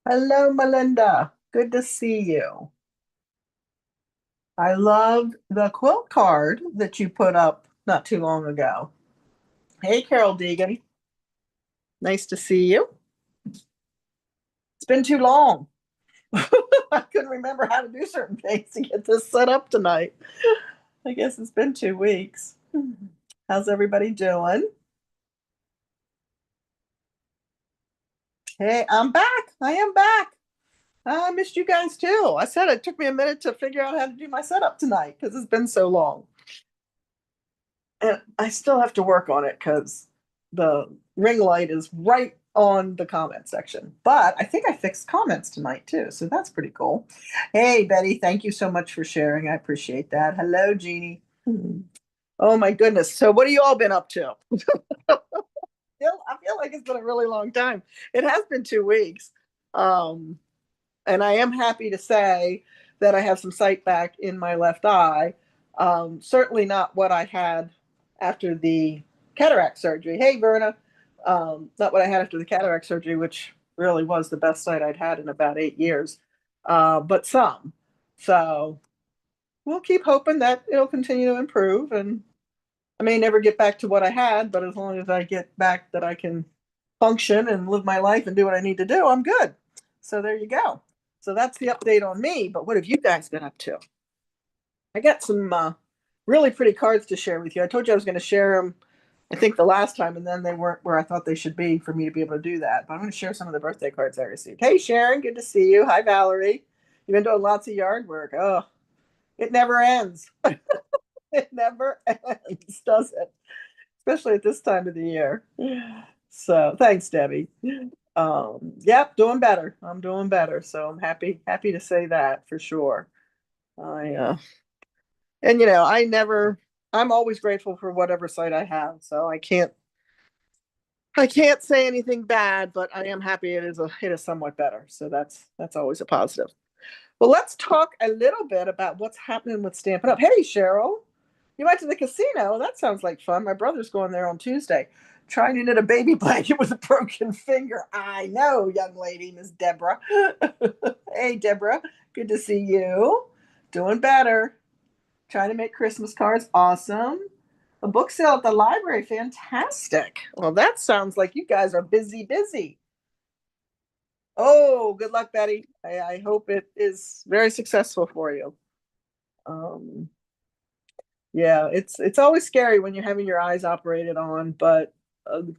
Hello, Melinda. Good to see you. I loved the quilt card that you put up not too long ago. Hey, Carol Deegan. Nice to see you. It's been too long. I couldn't remember how to do certain things to get this set up tonight. I guess it's been 2 weeks. How's everybody doing? Hey, I'm back. I am back. I missed you guys too. I said it took me a minute to figure out how to do my setup tonight because it's been so long. And I still have to work on it because the ring light is right on the comment section. But I think I fixed comments tonight too, so that's pretty cool. Hey, Betty, thank you so much for sharing. I appreciate that. Hello, Jeannie. Oh my goodness. So, what have you all been up to? I feel like it's been a really long time. It has been 2 weeks. Um, and I am happy to say that I have some sight back in my left eye. Certainly not what I had after the cataract surgery. Hey, Verna. Not what I had after the cataract surgery, which really was the best sight I'd had in about 8 years, but some. So we'll keep hoping that it'll continue to improve. And I may never get back to what I had, but as long as I get back that I can function and live my life and do what I need to do, I'm good. So there you go. So that's the update on me. But what have you guys been up to? I got some really pretty cards to share with you. I told you I was going to share them, I think, the last time, and then they weren't where I thought they should be for me to be able to do that. But I'm going to share some of the birthday cards I received. Hey, Sharon, good to see you. Hi, Valerie. You've been doing lots of yard work. Oh, it never ends. It never ends, does it? Especially at this time of the year. So thanks, Debbie. Yep, doing better. I'm doing better. So I'm happy to say that for sure. I and I'm always grateful for whatever site I have. So I can't say anything bad, but I am happy it is somewhat better. So that's always a positive. Well, let's talk a little bit about what's happening with Stampin' Up. Hey, Cheryl, you went to the casino. That sounds like fun. My brother's going there on Tuesday, trying to knit a baby blanket with a broken finger. I know, young lady, Miss Deborah. Hey, Deborah, good to see you. Doing better. Trying to make Christmas cards. Awesome. A book sale at the library. Fantastic. Well, that sounds like you guys are busy, busy. Oh, good luck, Betty. I hope it is very successful for you. Um, yeah, it's always scary when you're having your eyes operated on, but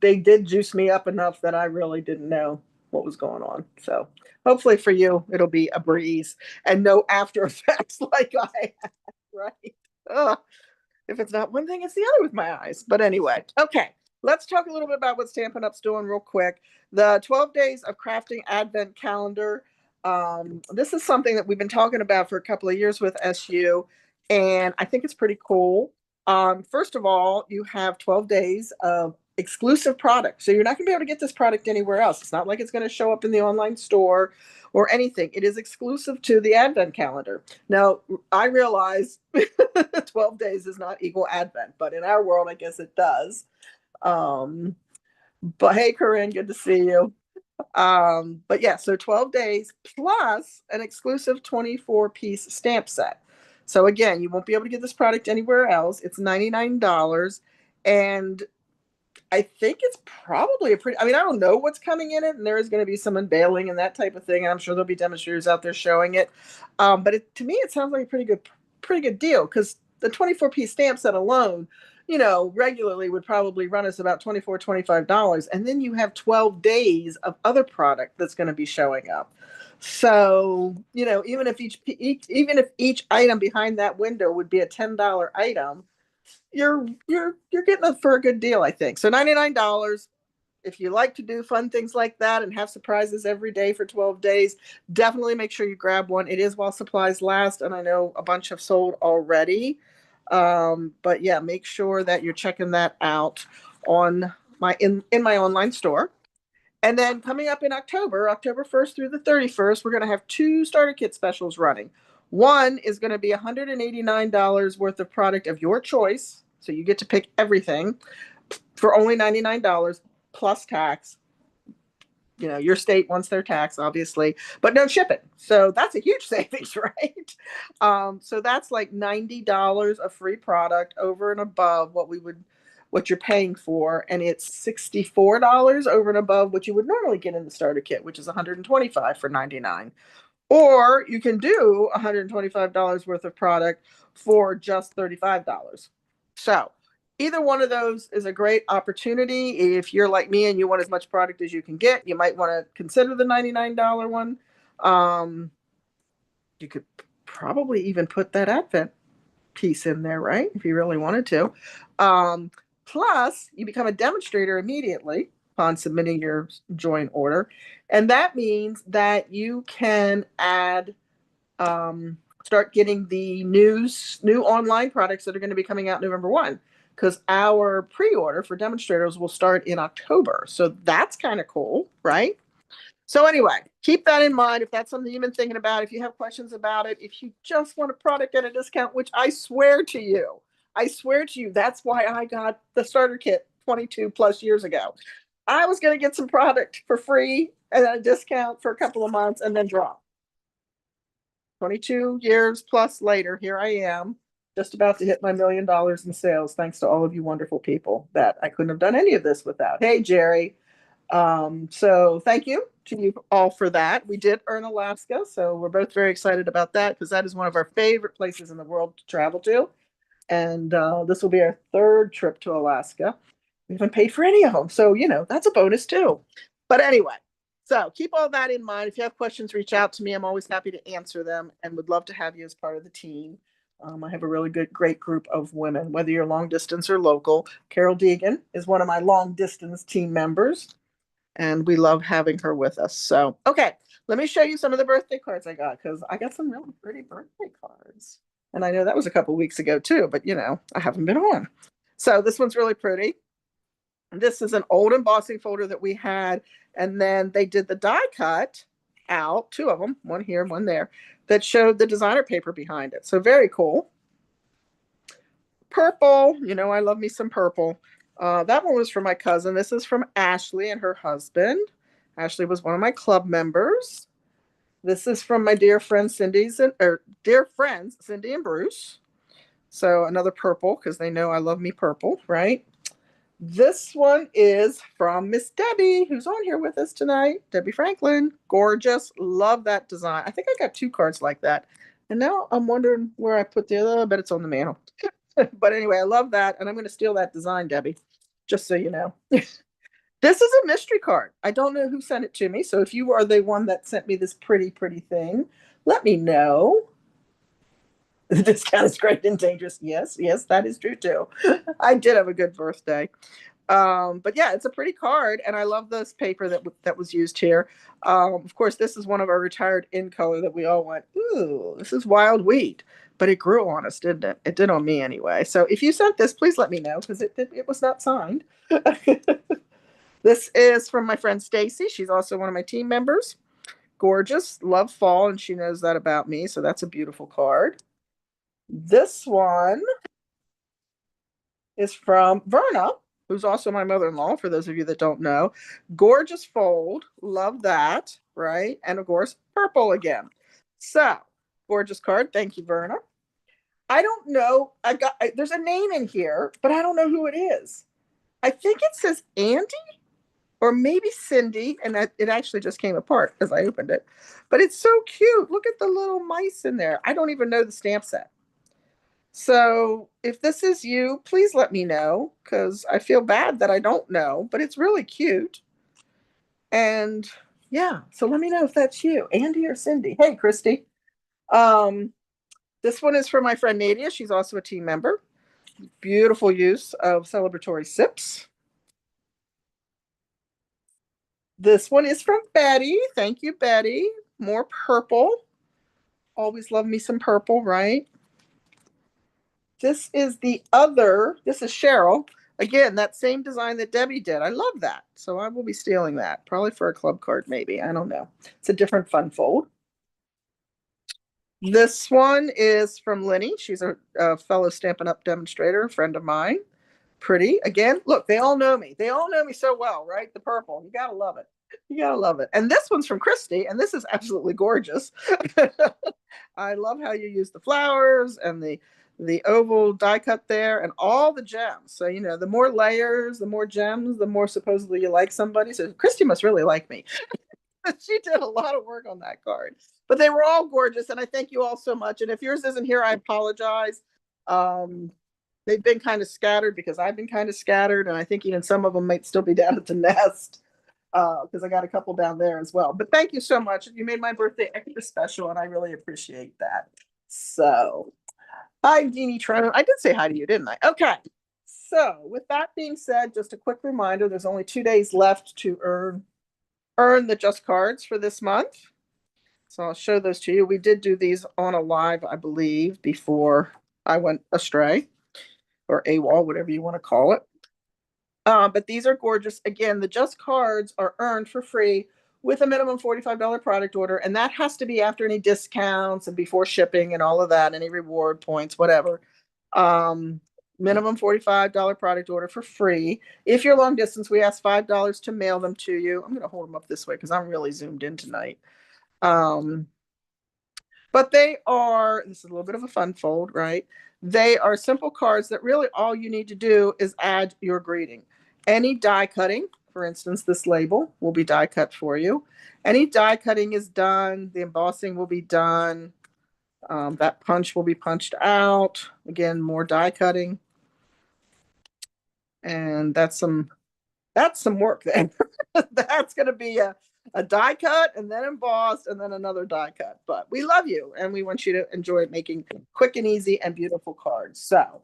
they did juice me up enough that I really didn't know what was going on. So hopefully for you, it'll be a breeze and no after effects like I had, right? Ugh. If it's not one thing, it's the other with my eyes. But anyway, okay, let's talk a little bit about what Stampin' Up's doing real quick. The 12 Days of Crafting Advent Calendar. This is something that we've been talking about for a couple of years with SU, and I think it's pretty cool. First of all, you have 12 days of exclusive product. So you're not going to be able to get this product anywhere else. It's not like it's going to show up in the online store or anything. It is exclusive to the Advent calendar. Now, I realize 12 days is not equal Advent, but in our world, I guess it does. Um, but hey, Corinne, good to see you. But yeah, so 12 days plus an exclusive 24-piece stamp set. So again, you won't be able to get this product anywhere else. It's $99. And I think it's probably I mean, I don't know what's coming in it, and there is going to be some unveiling and that type of thing. And I'm sure there'll be demonstrators out there showing it. But to me, it sounds like a pretty good deal because the 24-piece stamp set alone, regularly would probably run us about $24, $25. And then you have 12 days of other product that's going to be showing up. So, even if each item behind that window would be a $10 item, you're getting it for a good deal, I think. So $99. If you like to do fun things like that and have surprises every day for 12 days, definitely make sure you grab one. It is while supplies last, and I know a bunch have sold already. But yeah, make sure that you're checking that out on in my online store. And then coming up in October, October 1st through the 31st, we're going to have two starter kit specials running. One is going to be $189 worth of product of your choice. So you get to pick everything for only $99 plus tax. your state wants their tax, obviously, but no shipping. So that's a huge savings, right? So that's like $90 of free product over and above what you're paying for, and it's $64 over and above what you would normally get in the starter kit, which is 125 for 99. Or you can do $125 worth of product for just $35. So either one of those is a great opportunity. If you're like me and you want as much product as you can get, you might want to consider the $99 one. You could probably even put that Advent piece in there, right? If you really wanted to. Plus, you become a demonstrator immediately upon submitting your join order. And that means that you can start getting the new online products that are going to be coming out November 1, because our pre-order for demonstrators will start in October. So that's kind of cool, right? So anyway, keep that in mind if that's something you've been thinking about. If you have questions about it, if you just want a product at a discount, which I swear to you, that's why I got the starter kit 22 plus years ago. I was going to get some product for free and a discount for a couple of months and then drop. 22 years plus later, here I am, just about to hit my $1 million in sales, thanks to all of you wonderful people that I couldn't have done any of this without. Hey, Jerry. So thank you to you all for that. We did earn Alaska, so we're both very excited about that because that is one of our favorite places in the world to travel to. And this will be our third trip to Alaska. We haven't paid for any of them, so that's a bonus too. But anyway, so keep all that in mind. If you have questions, reach out to me. I'm always happy to answer them and would love to have you as part of the team. I have a really great group of women, whether you're long distance or local. Carol Deegan is one of my long distance team members, and we love having her with us. So, okay, let me show you some of the birthday cards I got, because I got some really pretty birthday cards. And I know that was a couple weeks ago too, but I haven't been on. So this one's really pretty. This is an old embossing folder that we had, and then they did the die cut out, two of them, one here, one there, that showed the designer paper behind it. So very cool. Purple, I love me some purple. That one was from my cousin. This is from Ashley and her husband. Ashley was one of my club members. This is from my dear friends Cindy and Bruce. So another purple, because they know I love me purple, right? This one is from Miss Debbie, who's on here with us tonight. Debbie Franklin. Gorgeous. Love that design. I think I got two cards like that. And now I'm wondering where I put the other. I bet it's on the mantle. But anyway, I love that. And I'm going to steal that design, Debbie, just so you know. This is a mystery card. I don't know who sent it to me. So if you are the one that sent me this pretty, pretty thing, let me know. The discount is great and dangerous. Yes, that is true too. I did have a good birthday. But yeah, it's a pretty card, and I love this paper that was used here. Of course, this is one of our retired in color that we all went, ooh, this is wild wheat. But it grew on us, didn't it? It did on me anyway. So if you sent this, please let me know, because it was not signed. This is from my friend Stacy. She's also one of my team members. Gorgeous, love fall, and she knows that about me. So that's a beautiful card. This one is from Verna, who's also my mother-in-law, for those of you that don't know. Gorgeous fold. Love that, right? And of course, purple again. So, gorgeous card. Thank you, Verna. I don't know. There's a name in here, but I don't know who it is. I think it says Andy or maybe Cindy, and it actually just came apart as I opened it. But it's so cute. Look at the little mice in there. I don't even know the stamp set. So if this is you, please let me know, because I feel bad that I don't know, but it's really cute. And yeah, so let me know if that's you, Andy or Cindy. Hey, Christy. This one is for my friend Nadia. She's also a team member. Beautiful use of celebratory sips. This one is from Betty. Thank you, Betty. More purple. Always love me some purple, right? This is Cheryl. Again, that same design that Debbie did. I love that. So I will be stealing that. Probably for a club card, maybe. I don't know. It's a different fun fold. This one is from Lenny. She's a fellow Stampin' Up demonstrator, a friend of mine. Pretty. Again, look, they all know me. They all know me so well, right? The purple. You got to love it. You gotta love it. And this one's from Christy, and this is absolutely gorgeous. I love how you use the flowers and the oval die cut there and all the gems. So, you know, the more layers, the more gems, the more supposedly you like somebody. So Christy must really like me. She did a lot of work on that card. But they were all gorgeous, and I thank you all so much. And if yours isn't here, I apologize. Um, they've been kind of scattered because I've been kind of scattered, and I think even some of them might still be down at the nest because I got a couple down there as well. But thank you so much. You made my birthday extra special, and I really appreciate that. So, hi, Jeannie Trent. I did say hi to you, didn't I? Okay. So, with that being said, just a quick reminder: there's only 2 days left to earn the Just Cards for this month. So I'll show those to you. We did do these on a live, I believe, before I went astray or AWOL, whatever you want to call it. But these are gorgeous. Again, the Just Cards are earned for free with a minimum $45 product order, and that has to be after any discounts and before shipping and all of that, any reward points, whatever. Um, Minimum $45 product order for free. If you're long distance, we ask $5 to mail them to you. I'm going to hold them up this way because I'm really zoomed in tonight. But they are, this is a little bit of a fun fold, right? They are simple cards that really all you need to do is add your greeting. Any die cutting, for instance, this label will be die cut for you. Any die cutting is done, the embossing will be done, that punch will be punched out. Again, more die cutting. And that's some work then. That's going to be a die cut and then embossed and then another die cut. But we love you and we want you to enjoy making quick and easy and beautiful cards. So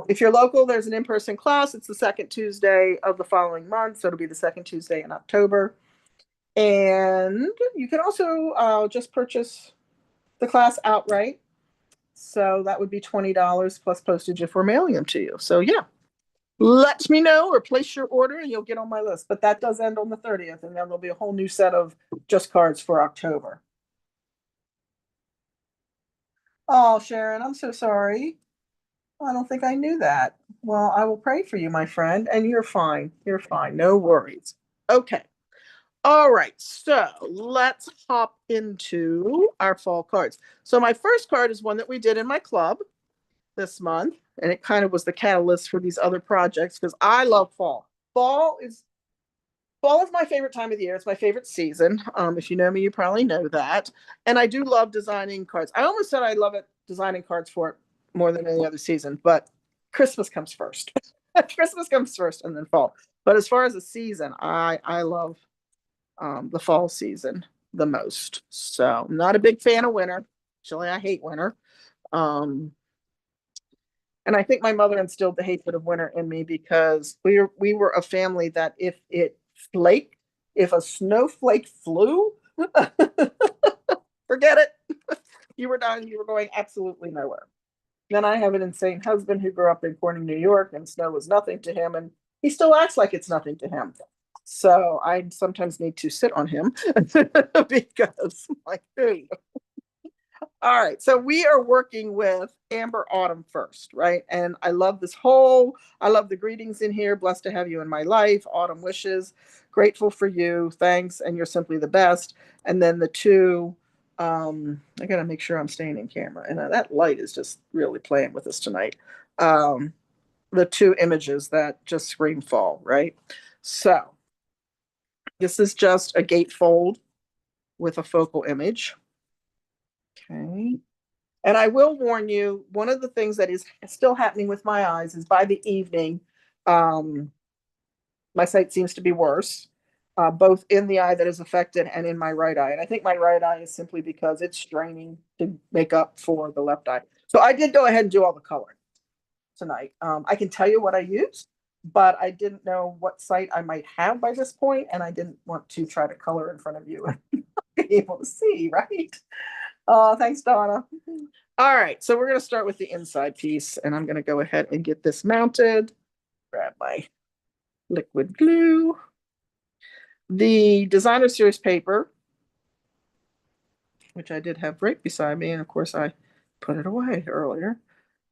if you're local, there's an in-person class. It's the second Tuesday of the following month. So it'll be the second Tuesday in October. And you can also just purchase the class outright. So that would be $20 plus postage if we're mailing them to you. So yeah, let me know or place your order and you'll get on my list. But that does end on the 30th, and then there'll be a whole new set of Just Cards for October. Oh, Sharon, I'm so sorry. I don't think I knew that. Well, I will pray for you, my friend, and you're fine. You're fine. No worries. Okay. All right. So let's hop into our fall cards. So my first card is one that we did in my club this month, and it kind of was the catalyst for these other projects because I love fall. Fall is my favorite time of the year. It's my favorite season. If you know me, you probably know that. And I do love designing cards. I almost said I love it designing cards for it more than any other season, but Christmas comes first. Christmas comes first and then fall. But as far as the season, I love the fall season the most. So I'm not a big fan of winter. Actually, I hate winter. Um, and I think my mother instilled the hatred of winter in me because we were a family that if it flaked, if a snowflake flew, forget it. You were done. You were going absolutely nowhere. Then I have an insane husband who grew up in Corning, New York, and snow was nothing to him, and he still acts like it's nothing to him. So I sometimes need to sit on him because, like, dude, all right, so we are working with Amber Autumn first, right? And I love the greetings in here. Blessed to have you in my life. Autumn wishes, grateful for you, thanks, and you're simply the best. And then the two, I gotta make sure I'm staying in camera. And that light is just really playing with us tonight. Um, the two images that just scream fall, right? So this is just a gatefold with a focal image. Okay. And I will warn you, one of the things that is still happening with my eyes is by the evening, um, my sight seems to be worse, both in the eye that is affected and in my right eye. And I think my right eye is simply because it's straining to make up for the left eye. So I did go ahead and do all the coloring tonight. I can tell you what I used, but I didn't know what sight I might have by this point, and I didn't want to try to color in front of you and be able to see, right? Oh, thanks, Donna. All right, so we're going to start with the inside piece, and I'm going to go ahead and get this mounted. Grab my liquid glue. The designer series paper, which I did have right beside me, and of course I put it away earlier,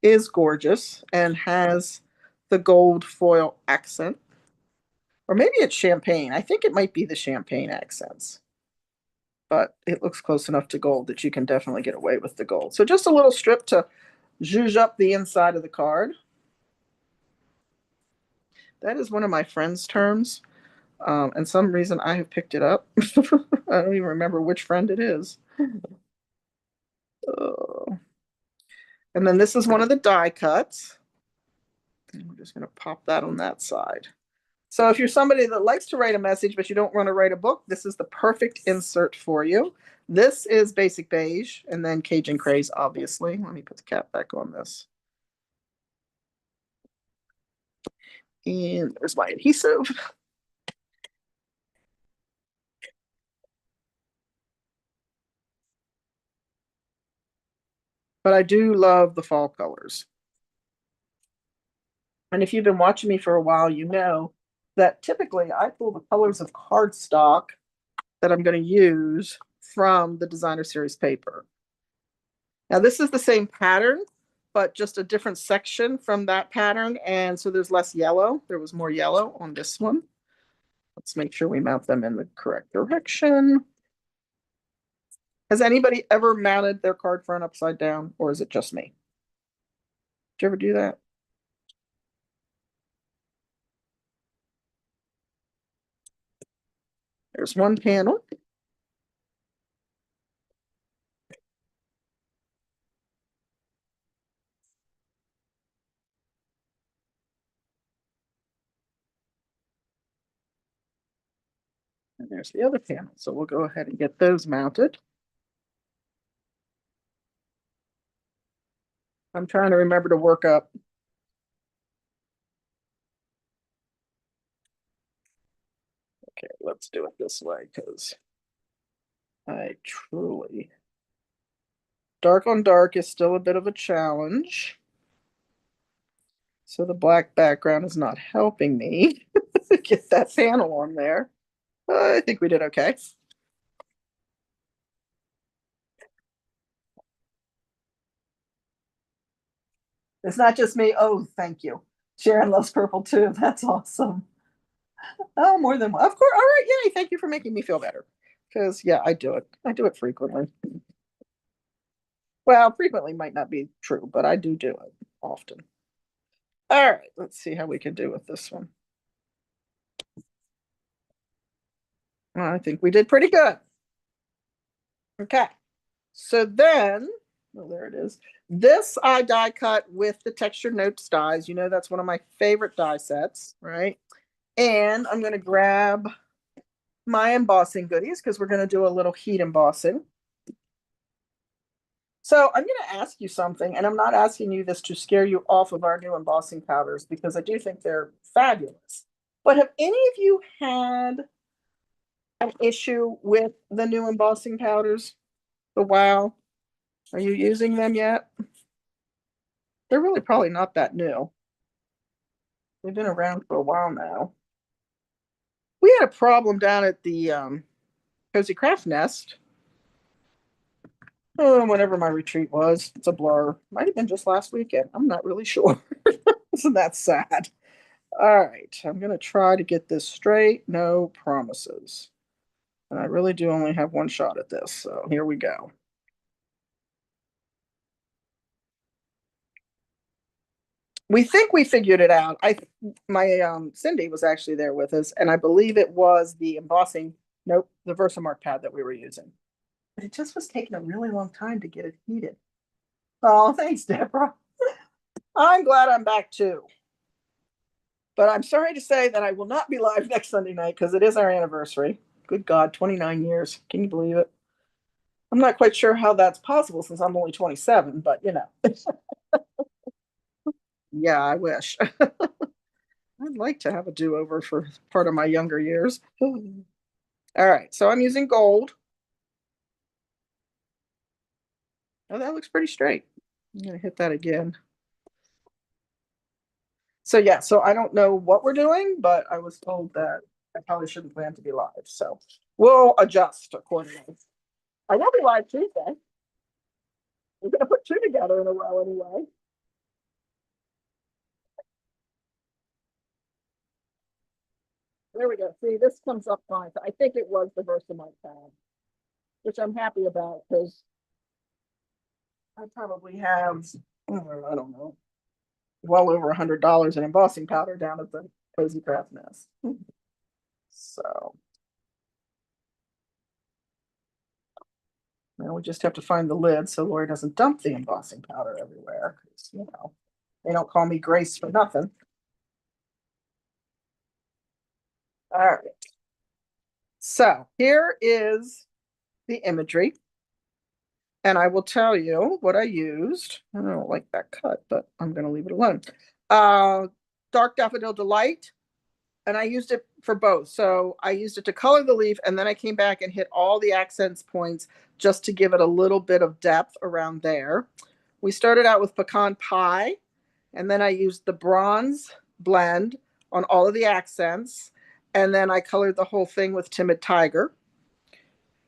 is gorgeous and has the gold foil accent. Or maybe it's champagne. I think it might be the champagne accents, but it looks close enough to gold that you can definitely get away with the gold. So just a little strip to zhuzh up the inside of the card. That is one of my friend's terms. And some reason I have picked it up. I don't even remember which friend it is. And then this is one of the die cuts. And we're just going to pop that on that side. So if you're somebody that likes to write a message, but you don't want to write a book, this is the perfect insert for you. This is Basic Beige, and then Cajun Craze, obviously. Let me put the cap back on this. And there's my adhesive. But I do love the fall colors. And if you've been watching me for a while, you know that typically I pull the colors of cardstock that I'm going to use from the designer series paper. Now this is the same pattern, but just a different section from that pattern. And so there's less yellow. There was more yellow on this one. Let's make sure we mount them in the correct direction. Has anybody ever mounted their card front upside down, or is it just me? Did you ever do that? There's one panel. And there's the other panel. So we'll go ahead and get those mounted. I'm trying to remember to work up. Okay, let's do it this way because I truly. Dark on dark is still a bit of a challenge. So the black background is not helping me get that panel on there. I think we did okay. It's not just me. Oh, thank you. Sharon loves purple too. That's awesome. Oh, more than one. Of course. All right. Yay. Thank you for making me feel better. Because, yeah, I do it. I do it frequently. Well, frequently might not be true, but I do it often. All right. Let's see how we can do with this one. I think we did pretty good. Okay. So then, well, there it is. This I die cut with the textured notes dies. You know, that's one of my favorite die sets, right? And I'm going to grab my embossing goodies because we're going to do a little heat embossing. So I'm going to ask you something, and I'm not asking you this to scare you off of our new embossing powders because I do think they're fabulous. But have any of you had an issue with the new embossing powders? The Wow. Are you using them yet? They're really probably not that new. They've been around for a while now. We had a problem down at the Cozy Craft Nest. Oh, whenever my retreat was, it's a blur. Might have been just last weekend. I'm not really sure. Isn't that sad? All right, I'm gonna try to get this straight. No promises. And I really do only have one shot at this, so here we go. We think we figured it out. My Cindy was actually there with us, and I believe it was the embossing, nope, the Versamark pad that we were using. But it just was taking a really long time to get it heated. Oh, thanks, Deborah. I'm glad I'm back too. But I'm sorry to say that I will not be live next Sunday night because it is our anniversary. Good God, 29 years. Can you believe it? I'm not quite sure how that's possible since I'm only 27, but you know. Yeah, I wish. I'd like to have a do-over for part of my younger years. All right, so I'm using gold. Oh, that looks pretty straight. I'm gonna hit that again. So yeah, so I don't know what we're doing, but I was told that I probably shouldn't plan to be live. So we'll adjust accordingly. I will be live Tuesday. We're gonna put two together in a row anyway. There we go. See, this comes up fine. So I think it was the Versamite pad, which I'm happy about because I probably have, I don't know, well over $100 in embossing powder down at the Cozy Craft Nest. So now we just have to find the lid so Lori doesn't dump the embossing powder everywhere. 'Cause, they don't call me Grace for nothing. All right. So here is the imagery. And I will tell you what I used. I don't like that cut, but I'm going to leave it alone. Dark Daffodil Delight. And I used it for both. So I used it to color the leaf, and then I came back and hit all the accents points just to give it a little bit of depth around there. We started out with Pecan Pie, and then I used the bronze blend on all of the accents, and then I colored the whole thing with Timid Tiger.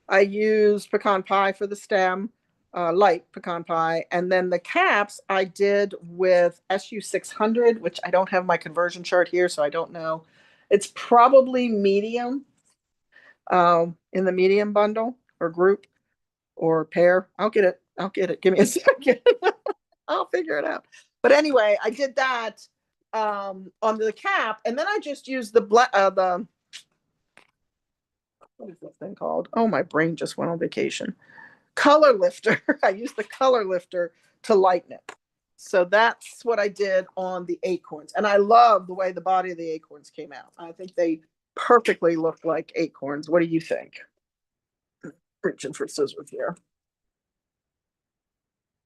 I used Pecan Pie for the stem, light pecan pie, and then the caps I did with SU 600, which I don't have my conversion chart here, so I don't know. It's probably medium, in the medium bundle or group or pair. I'll get it. I'll get it. Give me a second. I'll figure it out. But anyway, I did that on the cap, and then I just used the what is this thing called? Oh, my brain just went on vacation. Color lifter. I used the color lifter to lighten it. So that's what I did on the acorns. And I love the way the body of the acorns came out. I think they perfectly look like acorns. What do you think? Reaching for scissors here.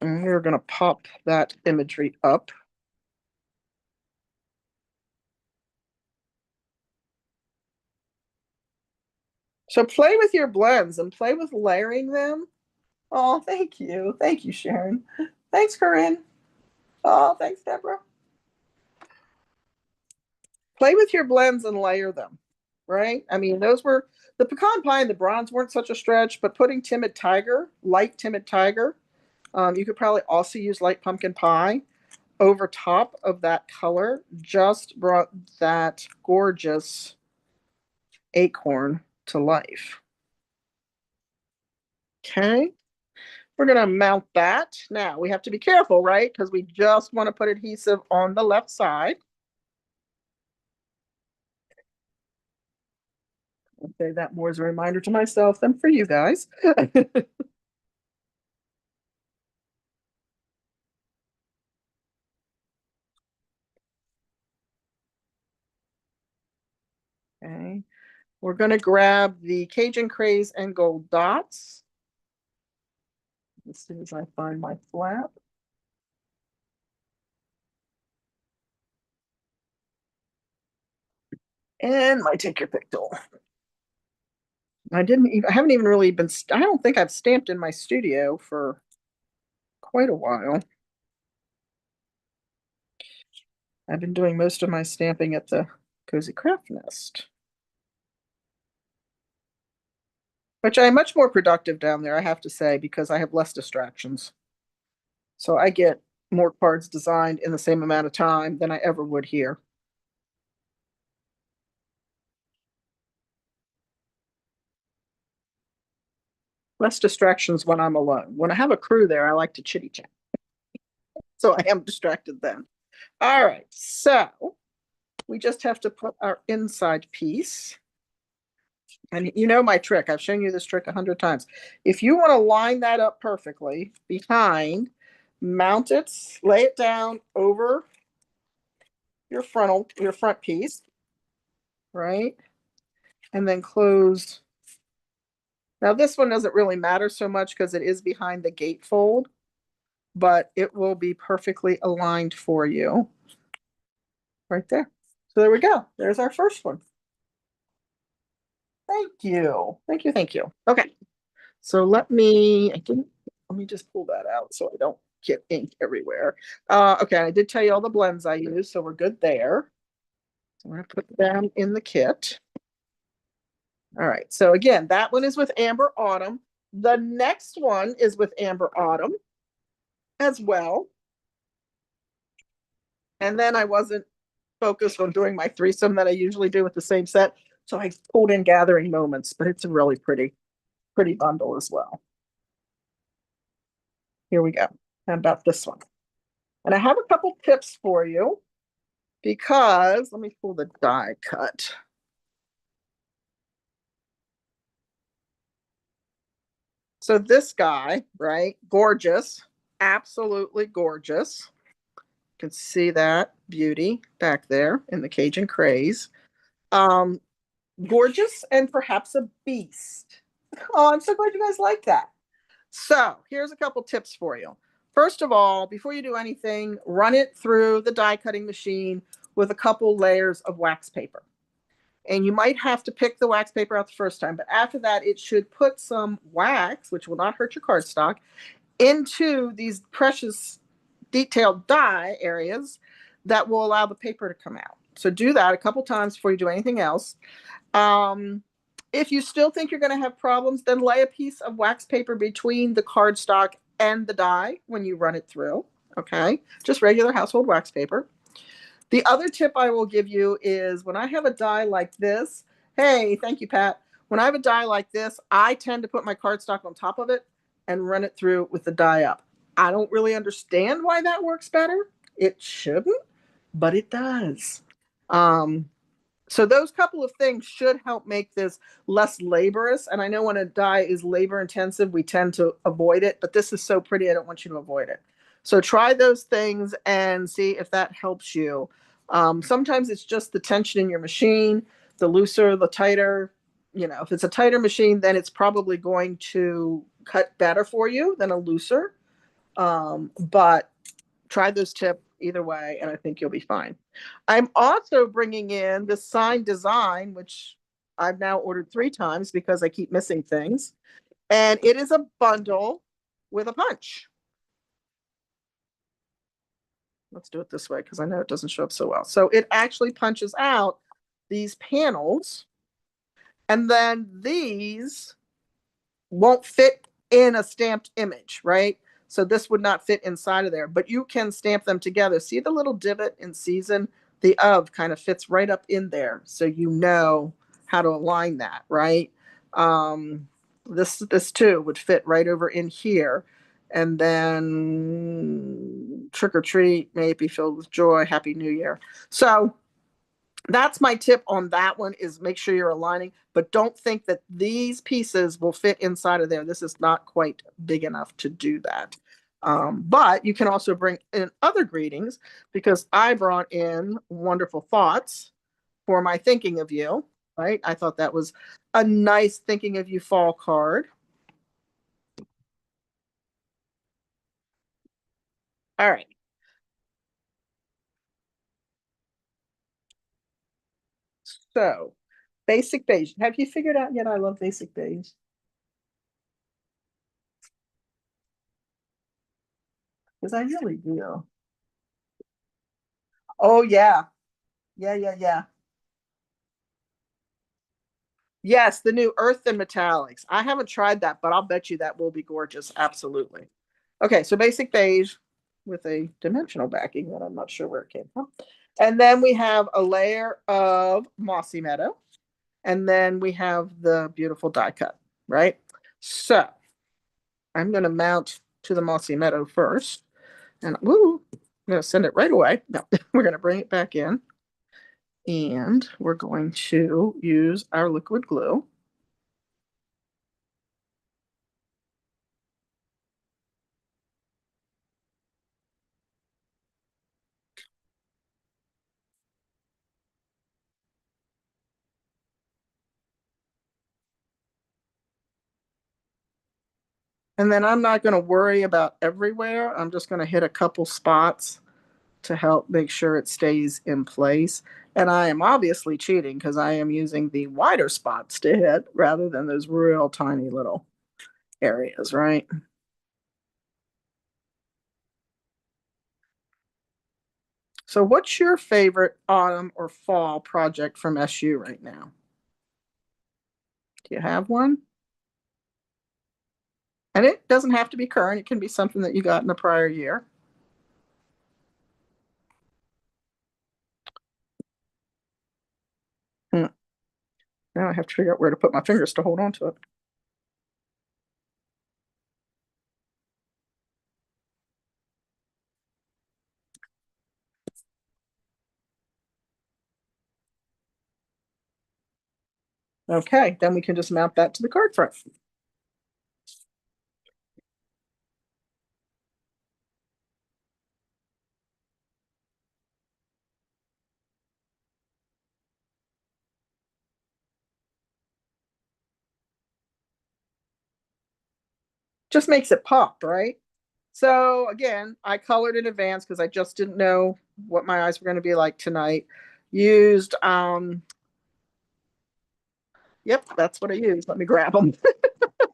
And we're going to pop that imagery up. So play with your blends and play with layering them. Oh, thank you. Thank you, Sharon. Thanks, Corinne. Oh, thanks, Deborah. Play with your blends and layer them, right? I mean, those were the pecan pie and the bronze weren't such a stretch, but putting Timid Tiger, light Timid Tiger, you could probably also use light pumpkin pie over top of that color, just brought that gorgeous acorn to life. Okay. We're going to mount that. Now we have to be careful, right? Because we just want to put adhesive on the left side. I'll say that more as a reminder to myself than for you guys. Okay. We're going to grab the Cajun Craze and Gold Dots. As soon as I find my flap. And my take your pick tool. I haven't even really been, I don't think I've stamped in my studio for quite a while. I've been doing most of my stamping at the Cozy Craft Nest, which I am much more productive down there, I have to say, because I have less distractions. So I get more cards designed in the same amount of time than I ever would here. Less distractions when I'm alone. When I have a crew there, I like to chitty chat. So I am distracted then. All right, so we just have to put our inside piece. And you know my trick. I've shown you this trick 100 times. If you want to line that up perfectly behind, mount it, lay it down over your front piece, right? And then close. Now this one doesn't really matter so much because it is behind the gatefold, but it will be perfectly aligned for you right there. So there we go. There's our first one. Thank you. Thank you. Thank you. Okay. So let me just pull that out so I don't get ink everywhere. Okay, I did tell you all the blends I use, so we're good there. So I'm gonna put them in the kit. All right, so again, that one is with Amber Autumn. The next one is with Amber Autumn as well. And then I wasn't focused on doing my threesome that I usually do with the same set. So I pulled in Gathering Moments, but it's a really pretty bundle as well. Here we go. How about this one? And I have a couple tips for you because let me pull the die cut. So this guy, right? Gorgeous, absolutely gorgeous. You can see that beauty back there in the Cajun craze. Um, Gorgeous and perhaps a beast. Oh, I'm so glad you guys like that. So here's a couple tips for you. First of all, before you do anything, run it through the die cutting machine with a couple layers of wax paper. And you might have to pick the wax paper out the first time, but after that, it should put some wax, which will not hurt your cardstock, into these precious detailed die areas that will allow the paper to come out. So do that a couple times before you do anything else. Um, if you still think you're going to have problems, then lay a piece of wax paper between the cardstock and the die when you run it through. Okay, just regular household wax paper. The other tip I will give you is when I have a die like this, hey, thank you, Pat. When I have a die like this, I tend to put my cardstock on top of it and run it through with the die up. I don't really understand why that works better. It shouldn't, but it does. Um, so those couple of things should help make this less laborious. And I know when a die is labor intensive, we tend to avoid it, but this is so pretty, I don't want you to avoid it. So try those things and see if that helps you. Sometimes it's just the tension in your machine, the looser, the tighter. You know, if it's a tighter machine, then it's probably going to cut better for you than a looser. But try those tips either way, and I think you'll be fine. I'm also bringing in the sign design, which I've now ordered 3 times because I keep missing things. And it is a bundle with a punch. Let's do it this way because I know it doesn't show up so well. So it actually punches out these panels, and then these won't fit in a stamped image, right? So this would not fit inside of there, but you can stamp them together. See the little divot in season? The of kind of fits right up in there. So you know how to align that, right? This too would fit right over in here. And then trick or treat, may it be filled with joy, happy new year. So that's my tip on that one is make sure you're aligning, but don't think that these pieces will fit inside of there. This is not quite big enough to do that. But you can also bring in other greetings because I brought in wonderful thoughts for my thinking of you, right? I thought that was a nice thinking of you fall card. All right. So basic beige. Have you figured out yet? I love basic beige because I really do. Oh yeah. Yeah. Yes, the new Earth and Metallics. I haven't tried that, but I'll bet you that will be gorgeous. Absolutely. Okay, so basic beige with a dimensional backing that I'm not sure where it came from. And then we have a layer of Mossy Meadow. And then we have the beautiful die cut, right? So I'm going to mount to the Mossy Meadow first. And woo, I'm going to send it right away. No, we're going to bring it back in. And we're going to use our liquid glue. And then I'm not going to worry about everywhere. I'm just going to hit a couple spots to help make sure it stays in place. And I am obviously cheating because I am using the wider spots to hit rather than those real tiny little areas, right? So what's your favorite autumn or fall project from SU right now? Do you have one? And it doesn't have to be current. It can be something that you got in the prior year. Hmm. have to figure out where to put my fingers to hold on to it. Okay, then we can just mount that to the card front. Just makes it pop, right? So again, I colored in advance because I just didn't know what my eyes were going to be like tonight. Used yep, that's what I used. Let me grab them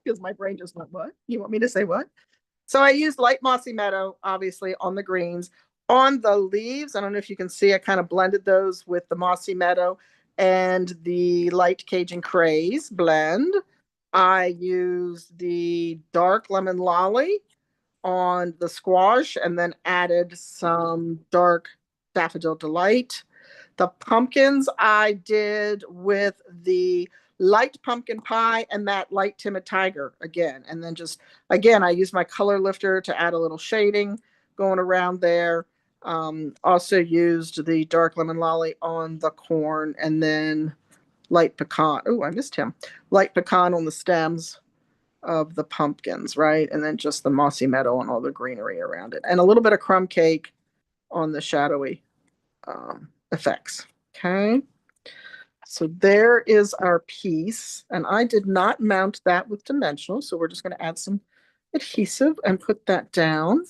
because my brain just went, what? You want me to say what? So I used light mossy meadow, obviously, on the greens. On the leaves, I don't know if you can see, I kind of blended those with the mossy meadow and the light Cajun craze blend. I used the dark lemon lolly on the squash and then added some dark daffodil delight. The pumpkins I did with the light pumpkin pie and that light timid tiger again. And then just, again, I used my color lifter to add a little shading going around there. Also used the dark lemon lolly on the corn and then light pecan. Oh, I missed him. Light pecan on the stems of the pumpkins, right? And then just the mossy meadow and all the greenery around it. And a little bit of crumb cake on the shadowy effects. Okay. So there is our piece. And I did not mount that with dimensional. So we're just going to add some adhesive and put that down.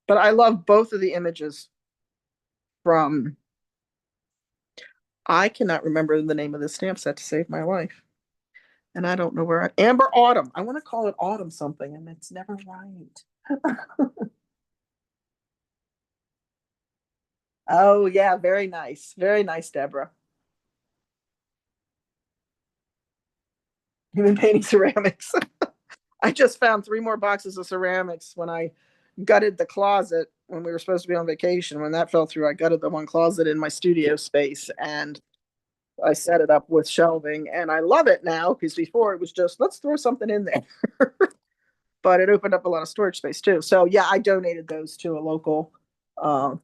But I love both of the images from, I cannot remember the name of the stamp set to save my life. And I don't know where Amber Autumn. I want to call it Autumn something, and it's never right. Oh, yeah, very nice. Very nice, Deborah. Human painting ceramics. I just found 3 more boxes of ceramics when I gutted the closet when we were supposed to be on vacation. When that fell through, I gutted the one closet in my studio space and I set it up with shelving. And I love it now because before it was just, let's throw something in there. But it opened up a lot of storage space too. So yeah, I donated those to a local kind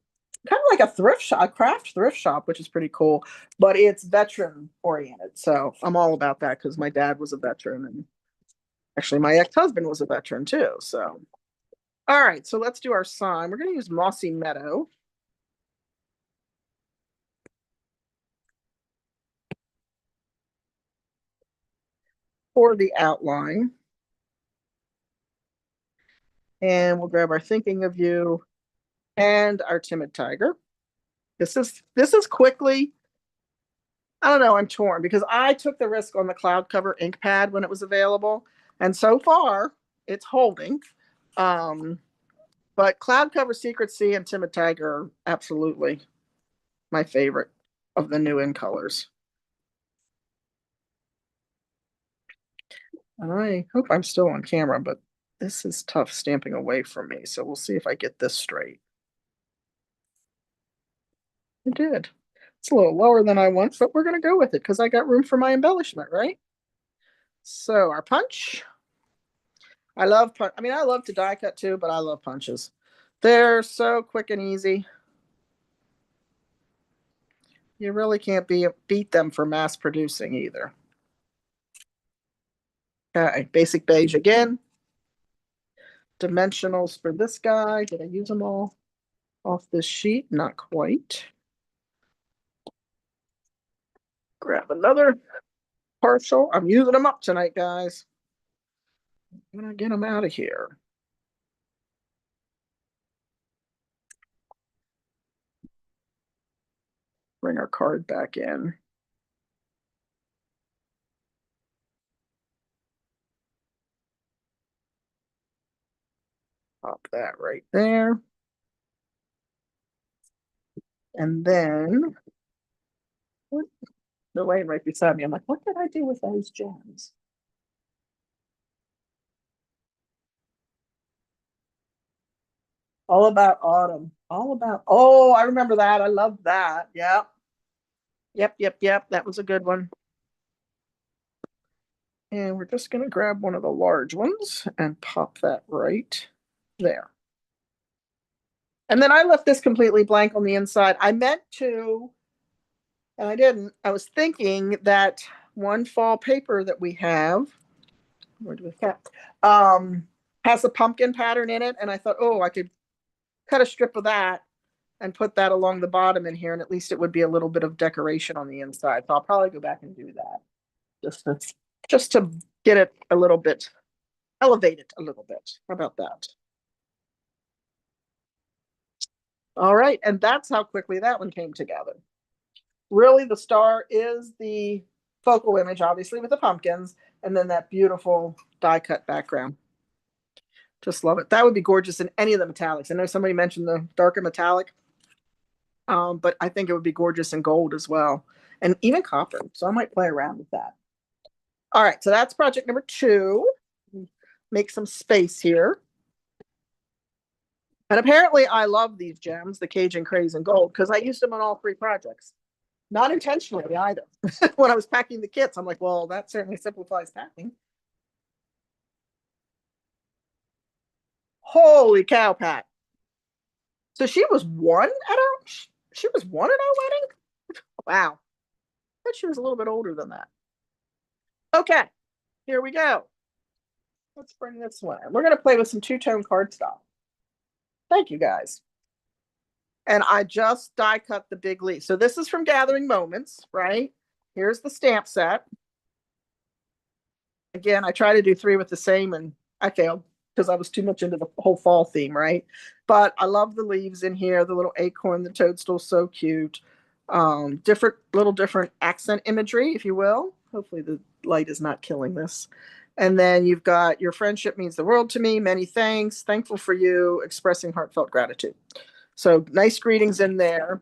of like a thrift shop, a craft thrift shop, which is pretty cool, but it's veteran oriented. So I'm all about that because my dad was a veteran and actually my ex-husband was a veteran too. So, all right, so let's do our sign. We're going to use Mossy Meadow. For the outline. And we'll grab our Thinking of You and our Timid Tiger. This is quickly, I don't know, I'm torn because I took the risk on the cloud cover ink pad when it was available. And so far, it's holding. Um, but cloud cover Secret Sea and Timid Tiger are absolutely my favorite of the new in colors. And I hope I'm still on camera, but this is tough stamping away from me. So we'll see if I get this straight. I did. It's a little lower than I want, but we're going to go with it because I got room for my embellishment, right? So our punch. I love punch. I mean, I love to die cut too, but I love punches. They're so quick and easy. You really can't beat them for mass producing either. Okay, basic beige again. Dimensionals for this guy. Did I use them all off this sheet? Not quite. Grab another partial. I'm using them up tonight, guys. I'm gonna get them out of here. Bring our card back in. Pop that right there. And then, what? They're laying right beside me. I'm like, what did I do with those gems? All about autumn. All about, oh, I remember that. I love that. Yeah. Yep. That was a good one. And we're just going to grab one of the large ones and pop that right there. And then I left this completely blank on the inside. I meant to, and I didn't. I was thinking that one fall paper that we have, where do we have, has a pumpkin pattern in it. And I thought, oh, I could cut a strip of that and put that along the bottom in here. And at least it would be a little bit of decoration on the inside. So I'll probably go back and do that. Just to get it a little bit, elevate it a little bit. How about that? All right. And that's how quickly that one came together. Really, the star is the focal image, obviously, with the pumpkins, and then that beautiful die cut background. Just love it. That would be gorgeous in any of the metallics. I know somebody mentioned the darker metallic, but I think it would be gorgeous in gold as well, and even copper. So I might play around with that. All right, so that's project number 2. Make some space here. And apparently I love these gems, the Cajun Craze and Gold, because I used them on all 3 projects. Not intentionally either. When I was packing the kits, I'm like, well, that certainly simplifies packing. Holy cow, Pat. So she was 1 at our, she was 1 at our wedding? Wow. I thought she was a little bit older than that. Okay, here we go. Let's bring this one. We're going to play with some two-tone cardstock. Thank you, guys. And I just die cut the big leaf. So this is from Gathering Moments, right? Here's the stamp set. Again, I try to do 3 with the same and I failed because I was too much into the whole fall theme, right? But I love the leaves in here, the little acorn, the toadstool, so cute. Different accent imagery, if you will. Hopefully the light is not killing this. And then you've got your friendship means the world to me. Many thanks. Thankful for you. Expressing heartfelt gratitude. So nice greetings in there.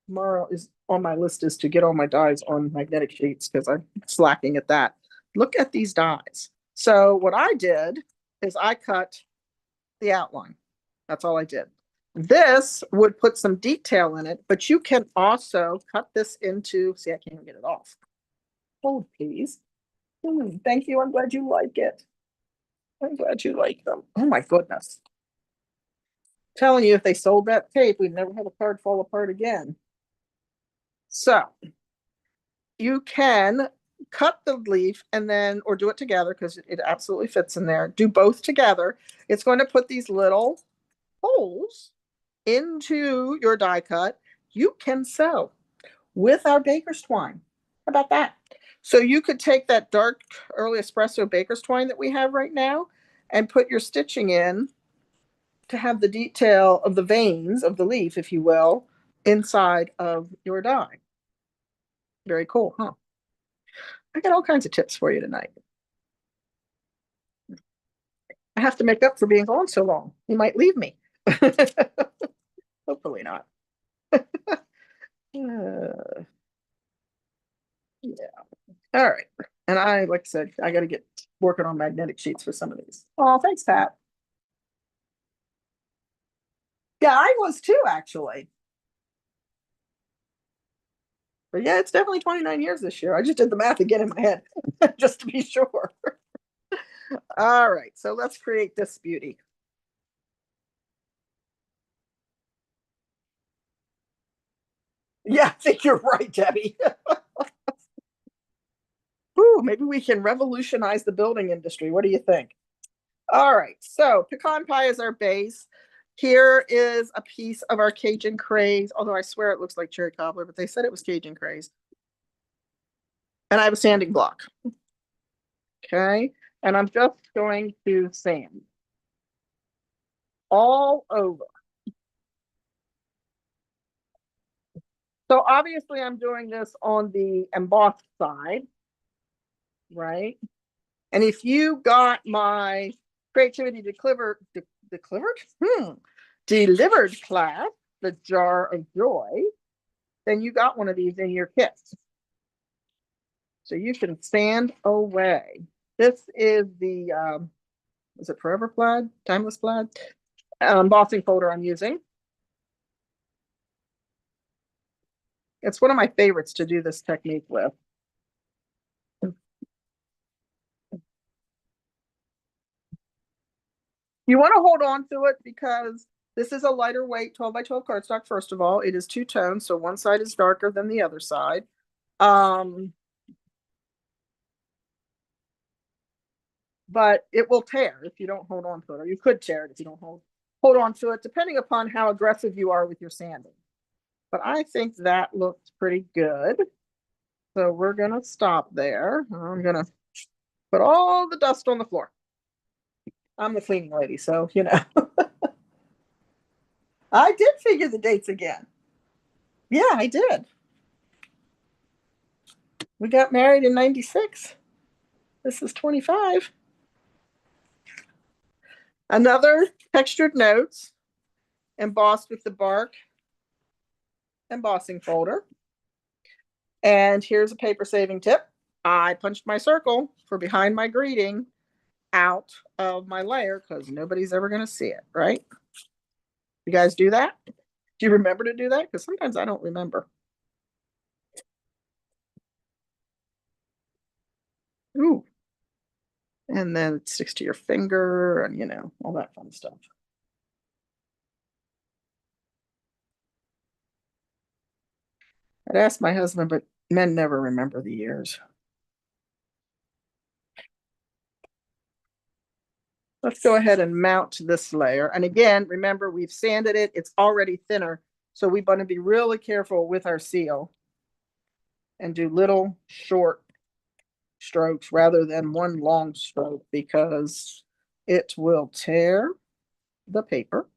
Tomorrow is on my list is to get all my dies on magnetic sheets because I'm slacking at that. Look at these dies. So what I did is I cut the outline. That's all I did. This would put some detail in it, but you can also cut this into, see, I can't even get it off. Hold, please. Thank you. I'm glad you like it. I'm glad you like them. Oh my goodness. Telling you, if they sold that tape, we'd never have a card fall apart again. So you can cut the leaf and then, or do it together because it absolutely fits in there. Do both together. It's going to put these little holes into your die cut. You can sew with our baker's twine. How about that? So you could take that dark early espresso baker's twine that we have right now and put your stitching in to have the detail of the veins of the leaf, if you will, inside of your die. Very cool, huh? I got all kinds of tips for you tonight. I have to make up for being gone so long. You might leave me. Hopefully not. Yeah. All right. And I, like I said, I got to get working on magnetic sheets for some of these. Oh, thanks, Pat. Yeah, I was too, actually. But yeah, it's definitely 29 years this year. I just did the math again in my head just to be sure. All right. So let's create this beauty. Yeah, I think you're right, Debbie. Ooh, maybe we can revolutionize the building industry. What do you think? All right, so pecan pie is our base. Here is a piece of our Cajun craze, although I swear it looks like cherry cobbler, but they said it was Cajun craze. And I have a sanding block. Okay, and I'm just going to sand all over. So obviously I'm doing this on the embossed side, right? And if you got my creativity delivered class, the jar of joy, then you got one of these in your kit. So you can sand away. This is the, is it Forever Plaid? Timeless Plaid? Embossing folder I'm using. It's one of my favorites to do this technique with. You want to hold on to it because this is a lighter weight 12 by 12 cardstock. First of all, it is two tones, so one side is darker than the other side. But it will tear if you don't hold on to it, or you could tear it if you don't hold on to it, depending upon how aggressive you are with your sanding. But I think that looks pretty good. So we're gonna stop there. I'm gonna put all the dust on the floor. I'm the cleaning lady, so you know. I did figure the dates again. Yeah, I did. We got married in 96. This is 25. Another textured notes embossed with the bark embossing folder. And here's a paper saving tip. I punched my circle for behind my greeting out of my layer because nobody's ever going to see it, right? You guys do that? Do you remember to do that? Because sometimes I don't remember. Ooh. And then it sticks to your finger and, you know, all that fun stuff. I'd ask my husband, but men never remember the years. Let's go ahead and mount this layer. And again, remember, we've sanded it. It's already thinner. So we want to be really careful with our seal and do little short strokes rather than one long stroke because it will tear the paper.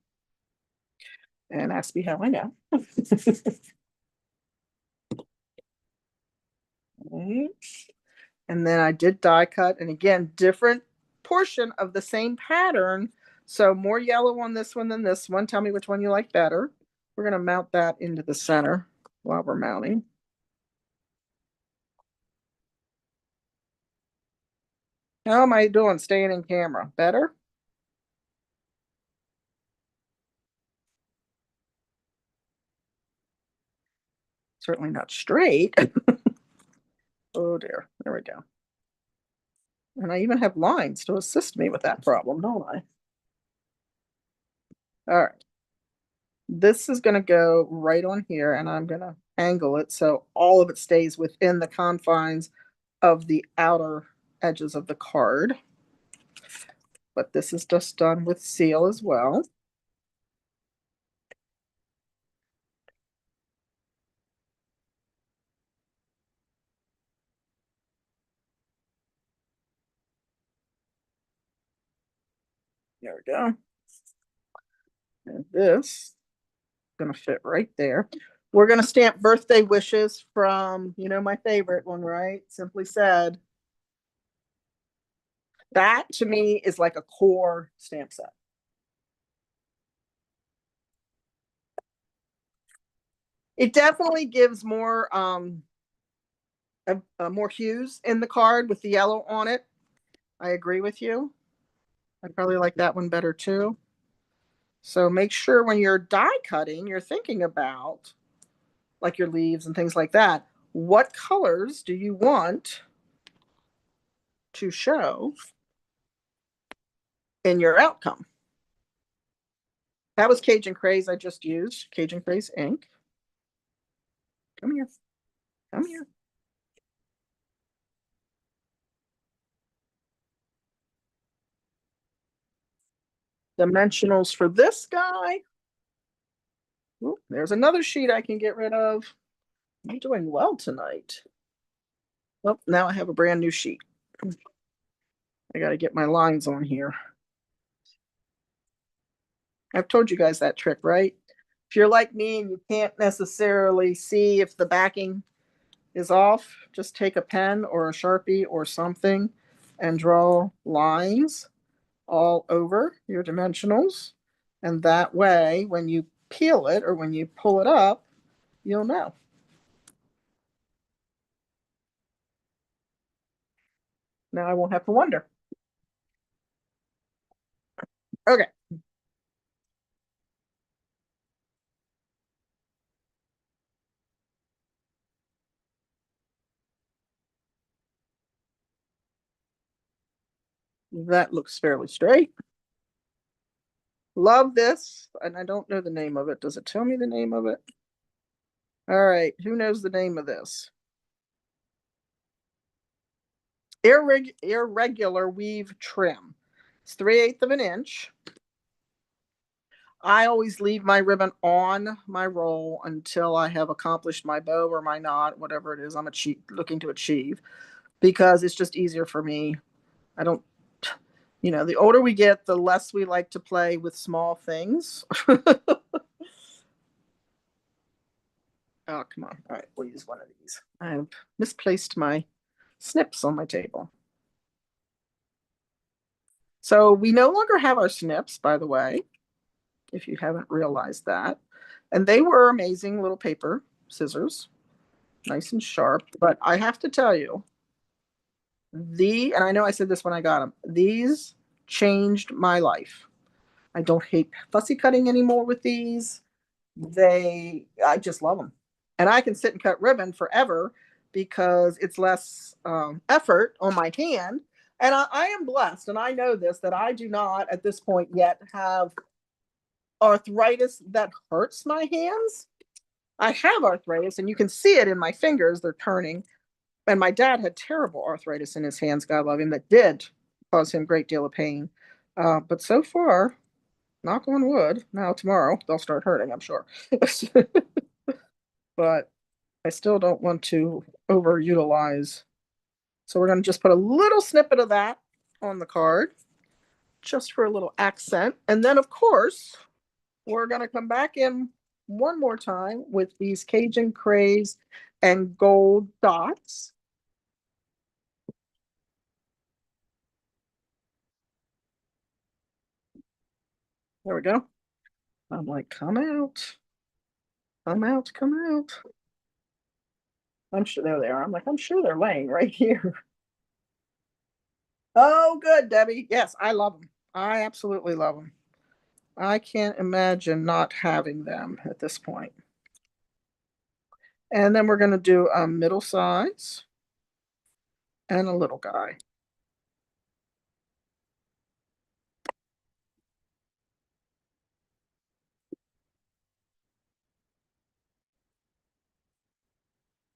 And ask me how I know. And then I did die cut, and again, different portion of the same pattern. So more yellow on this one than this one. Tell me which one you like better. We're going to mount that into the center while we're mounting. How am I doing staying in camera? Better? Certainly not straight. Oh dear. There we go. And I even have lines to assist me with that problem, don't I? All right. This is going to go right on here, and I'm going to angle it so all of it stays within the confines of the outer edges of the card. But this is just done with seal as well. There we go. And this is going to fit right there. We're going to stamp birthday wishes from, you know, my favorite one, right? Simply Said. That to me is like a core stamp set. It definitely gives more more hues in the card with the yellow on it. I agree with you. I probably like that one better too. So make sure when you're die cutting, you're thinking about like your leaves and things like that. What colors do you want to show in your outcome? That was Cajun Craze I just used, Cajun Craze ink. Come here. Come here. Dimensionals for this guy. Ooh, there's another sheet I can get rid of. I'm doing well tonight. Well, now I have a brand new sheet. I got to get my lines on here. I've told you guys that trick, right? If you're like me and you can't necessarily see if the backing is off, just take a pen or a Sharpie or something and draw lines all over your dimensionals. And that way, when you peel it or when you pull it up, you'll know. Now I won't have to wonder. Okay. That looks fairly straight. Love this, and I don't know the name of it. Does it tell me the name of it? All right, who knows the name of this? Irregular weave trim. It's 3/8 of an inch. I always leave my ribbon on my roll until I have accomplished my bow or my knot, whatever it is I'm looking to achieve, because it's just easier for me. I don't, the older we get, the less we like to play with small things. Oh, come on. All right, we'll use one of these. I've misplaced my snips on my table. So we no longer have our snips, by the way, if you haven't realized that. And they were amazing little paper scissors, nice and sharp. But I have to tell you, and I know I said this when I got them, these changed my life. I don't hate fussy cutting anymore with these. I just love them. And I can sit and cut ribbon forever because it's less effort on my hand. And I am blessed, and I know this, that I do not at this point yet have arthritis that hurts my hands. I have arthritis, and you can see it in my fingers. They're turning. And my dad had terrible arthritis in his hands, God love him, that did cause him a great deal of pain. But so far, knock on wood, now tomorrow they'll start hurting, I'm sure. But I still don't want to overutilize. So we're going to just put a little snippet of that on the card, just for a little accent. And then, of course, we're going to come back in one more time with these Cajun Craze and gold dots. There we go. I'm like, come out. Come out, come out. I'm sure there they are. I'm like, I'm sure they're laying right here. Oh, good, Debbie. Yes, I love them. I absolutely love them. I can't imagine not having them at this point. And then we're going to do a middle size and a little guy.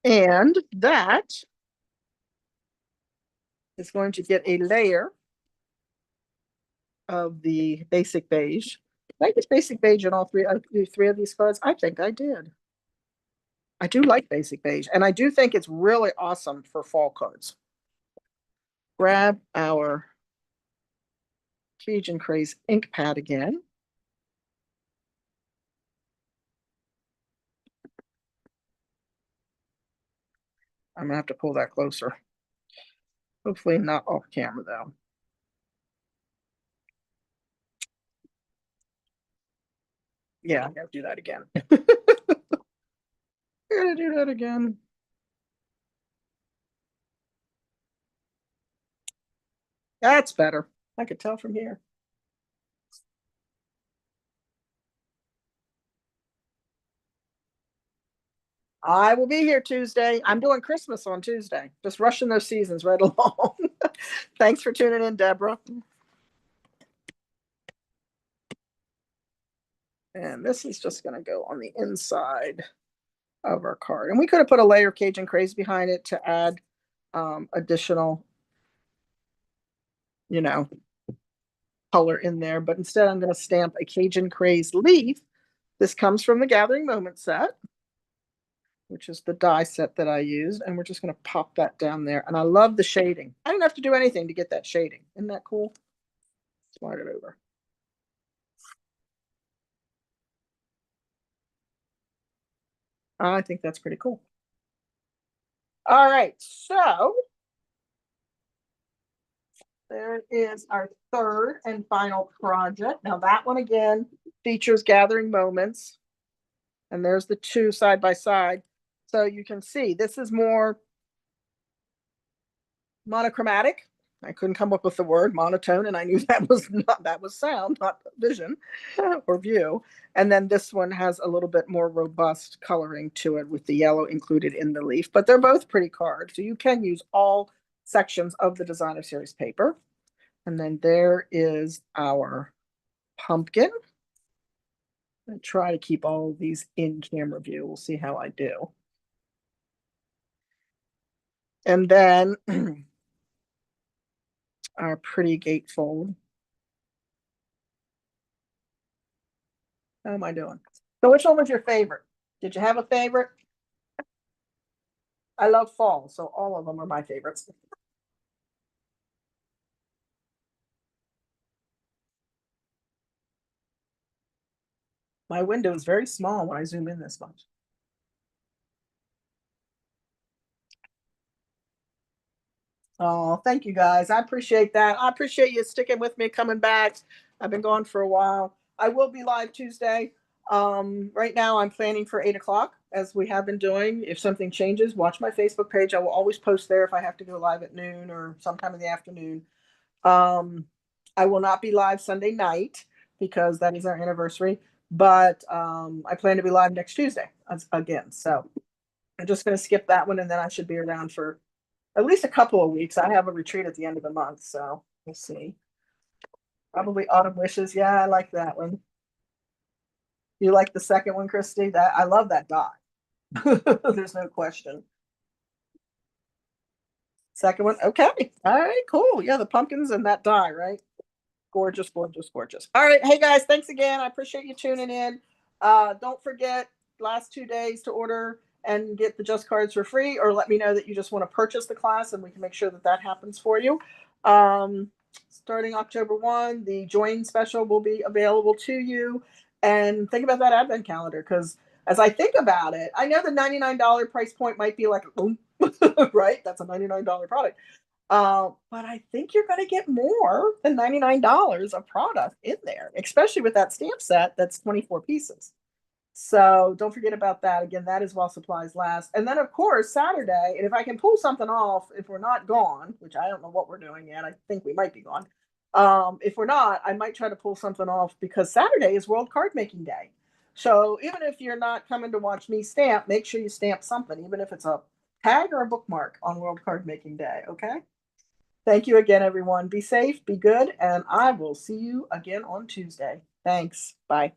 And that is going to get a layer of the basic beige. Did I get basic beige in all three of these cards? I think I did. I do like basic beige, and I do think it's really awesome for fall cards. Grab our Cajun Craze ink pad again. I'm gonna have to pull that closer. Hopefully not off camera though. Yeah, I gotta do that again. I gotta do that again. That's better. I could tell from here. I will be here Tuesday. I'm doing Christmas on Tuesday. Just rushing those seasons right along. Thanks for tuning in, Deborah. And this is just going to go on the inside of our card. And we could have put a layer of Cajun Craze behind it to add additional, color in there. But instead, I'm going to stamp a Cajun Craze leaf. This comes from the Gathering Moment set, which is the die set that I used. And we're just going to pop that down there. And I love the shading. I didn't have to do anything to get that shading. Isn't that cool? Slide it over. I think that's pretty cool. All right, so there is our third and final project. Now that one again features Gathering Moments, and there's the two side by side. So you can see this is more monochromatic. I couldn't come up with the word monotone, and I knew that was sound, not vision or view. And then this one has a little bit more robust coloring to it with the yellow included in the leaf, but they're both pretty cards. So you can use all sections of the Designer Series paper. And then there is our pumpkin. I try to keep all of these in camera view. We'll see how I do. And then our pretty gatefold. How am I doing? So which one was your favorite? Did you have a favorite? I love fall, so all of them are my favorites. My window is very small when I zoom in this much. Oh, thank you guys. I appreciate that. I appreciate you sticking with me, coming back. I've been gone for a while. I will be live Tuesday. Right now I'm planning for 8 o'clock, as we have been doing. If something changes, watch my Facebook page. I will always post there if I have to go live at noon or sometime in the afternoon. Um, I will not be live Sunday night because that is our anniversary, but I plan to be live next Tuesday again. So I'm just going to skip that one, and then I should be around for at least a couple of weeks. I have a retreat at the end of the month, so we'll see. Probably Autumn Wishes. Yeah, I like that one. You like the second one, Christy? That I love that dot. There's no question. Second one. Okay. All right, cool. Yeah, the pumpkins and that die, right? Gorgeous, gorgeous, gorgeous. All right. Hey guys, thanks again. I appreciate you tuning in. Don't forget last 2 days to order and get the Just Cards for free, or let me know that you just want to purchase the class and we can make sure that that happens for you. Starting October 1, the join special will be available to you. And think about that advent calendar, because as I think about it, I know the $99 price point might be like, right? That's a $99 product. But I think you're going to get more than $99 of product in there, especially with that stamp set that's 24 pieces. So don't forget about that. Again, that is while supplies last. And then, of course, Saturday, and if I can pull something off, if we're not gone, which I don't know what we're doing yet, I think we might be gone. If we're not, I might try to pull something off because Saturday is World Card Making Day. So even if you're not coming to watch me stamp, make sure you stamp something, even if it's a tag or a bookmark on World Card Making Day. Okay. Thank you again, everyone. Be safe, be good, and I will see you again on Tuesday. Thanks. Bye.